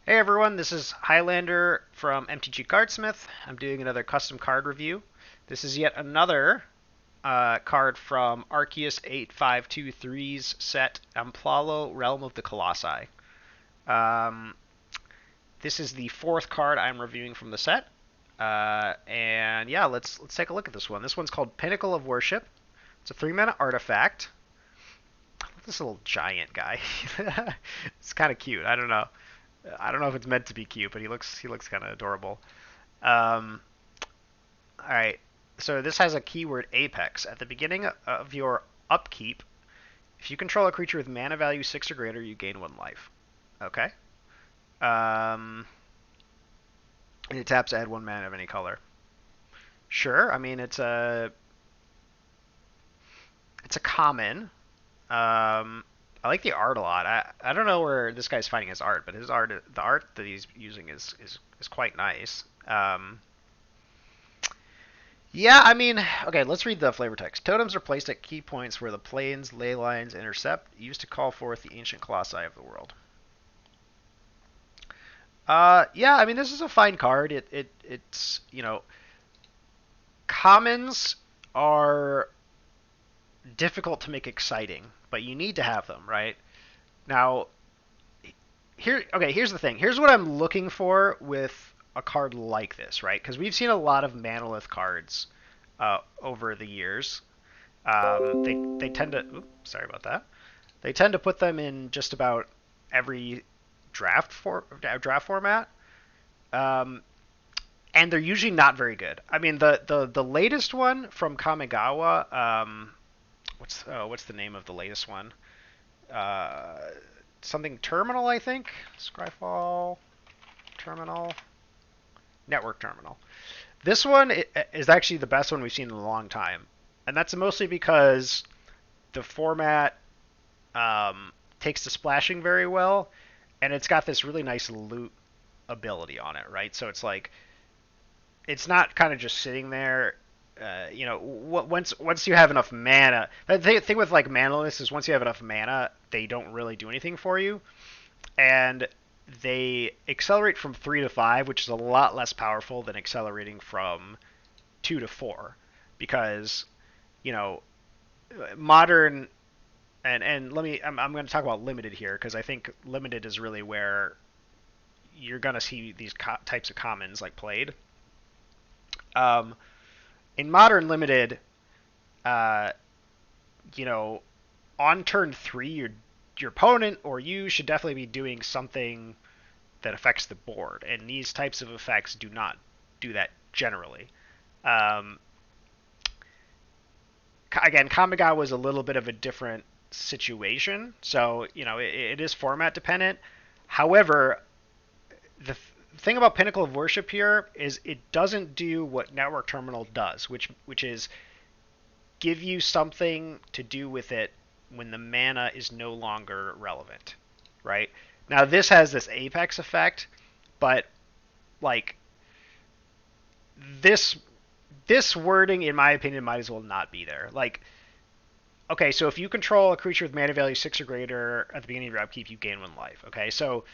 Hey everyone, this is Highlander from MTGCardsmith. I'm doing another custom card review. This is yet another card from Arceus8523's set Amplalo, Realm of the Colossi. Um, this is the fourth card I'm reviewing from the set. And yeah, let's take a look at this one. This one's called Pinnacle of Worship. It's a 3-mana artifact. This little giant guy. It's kind of cute. I don't know if it's meant to be cute, but he looks kind of adorable. Um, all right. So this has a keyword Apex. At the beginning of your upkeep, if you control a creature with mana value 6 or greater, you gain 1 life. Okay. Um, and it taps to add 1 mana of any color. Sure. I mean it's a common. I like the art a lot. I don't know where this guy's finding his art, but the art that he's using is quite nice. Yeah, I mean, okay, let's read the flavor text. Totems are placed at key points where the planes, ley lines intercept, used to call forth the ancient colossi of the world. Yeah, I mean, this is a fine card. It's commons are difficult to make exciting, but you need to have them, right? Now, here's the thing. Here's what I'm looking for with a card like this, right? Because we've seen a lot of Manolith cards over the years. They tend to. Oops, sorry about that. They tend to put them in just about every draft format, um, and they're usually not very good. I mean, the latest one from Kamigawa. What's the name of the latest one? Uh, Something Terminal, I think. Scryfall Terminal, Network Terminal. This one is actually the best one we've seen in a long time, and that's mostly because the format takes the splashing very well, and it's got this really nice loot ability on it, right? So it's like it's not kind of just sitting there. Once you have enough mana, the thing with like manaless is once you have enough mana, they don't really do anything for you, and they accelerate from 3 to 5, which is a lot less powerful than accelerating from 2 to 4, because you know modern and I'm going to talk about limited here because I think limited is really where you're going to see these types of commons like played. Um, in modern limited, uh, you know, on turn 3, your opponent or you should definitely be doing something that affects the board, and these types of effects do not do that generally. Um, again, Kamigawa was a little bit of a different situation, so it is format dependent. However, the thing about Pinnacle of Worship here is it doesn't do what Network Terminal does, which is give you something to do with it when the mana is no longer relevant, right? Now this has this apex effect, but like this this wording, in my opinion, might as well not be there. Like, okay, so if you control a creature with mana value 6 or greater at the beginning of your upkeep, you gain 1 life. Okay, so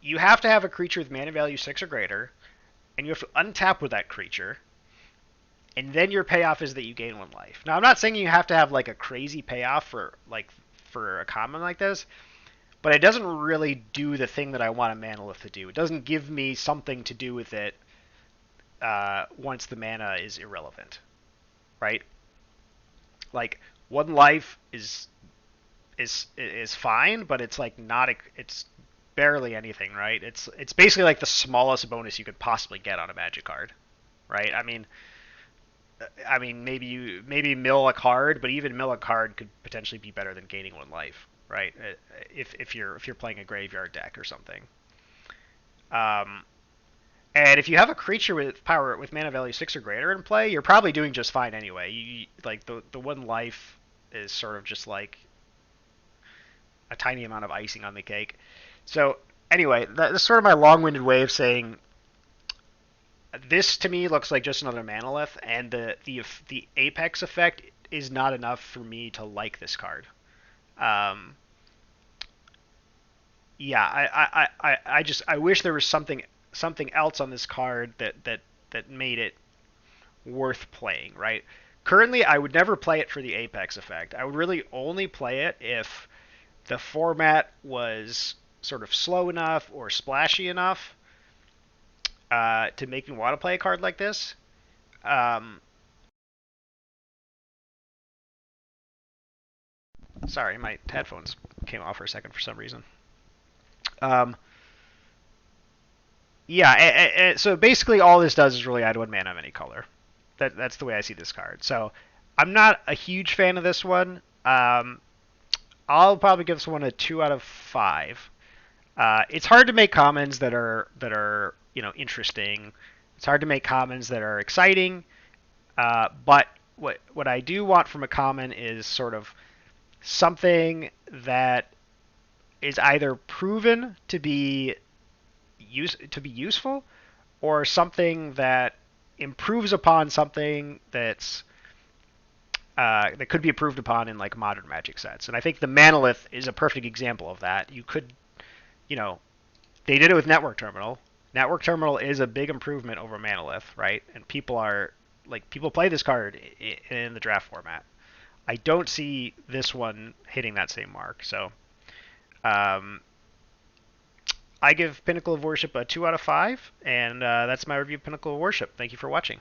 you have to have a creature with mana value 6 or greater, and you have to untap with that creature, and then your payoff is that you gain 1 life. Now, I'm not saying you have to have like a crazy payoff for a common like this, but it doesn't really do the thing that I want a Manolith to do. It doesn't give me something to do with it once the mana is irrelevant, right? Like 1 life is fine, but it's like not it's barely anything, right? It's basically like the smallest bonus you could possibly get on a Magic card, right? I mean maybe mill a card, but even mill a card could potentially be better than gaining 1 life, right? If you're playing a graveyard deck or something. Um, and if you have a creature with power with mana value 6 or greater in play, you're probably doing just fine anyway. Like the 1 life is sort of just like a tiny amount of icing on the cake. So anyway, that's sort of my long-winded way of saying this to me looks like just another Manolith, and the apex effect is not enough for me to like this card. Um, yeah, I wish there was something else on this card that made it worth playing, right? Currently, I would never play it for the Apex effect. I would really only play it if the format was sort of slow enough or splashy enough to make me want to play a card like this. Um, Sorry, my headphones came off for a second for some reason. Um, yeah, so basically all this does is really add 1 mana of any color. That's the way I see this card. So I'm not a huge fan of this one. I'll probably give this one a 2 out of 5. It's hard to make commons that are interesting. It's hard to make commons that are exciting. But what I do want from a common is sort of something that is either proven to be useful, or something that improves upon something that could be improved upon in like modern Magic sets. And I think the Manolith is a perfect example of that. You could, you know, they did it with Network Terminal. Network Terminal is a big improvement over Manolith, right? And people play this card in the draft format. I don't see this one hitting that same mark. So um, I give Pinnacle of Worship a 2 out of 5, and that's my review of Pinnacle of Worship. Thank you for watching.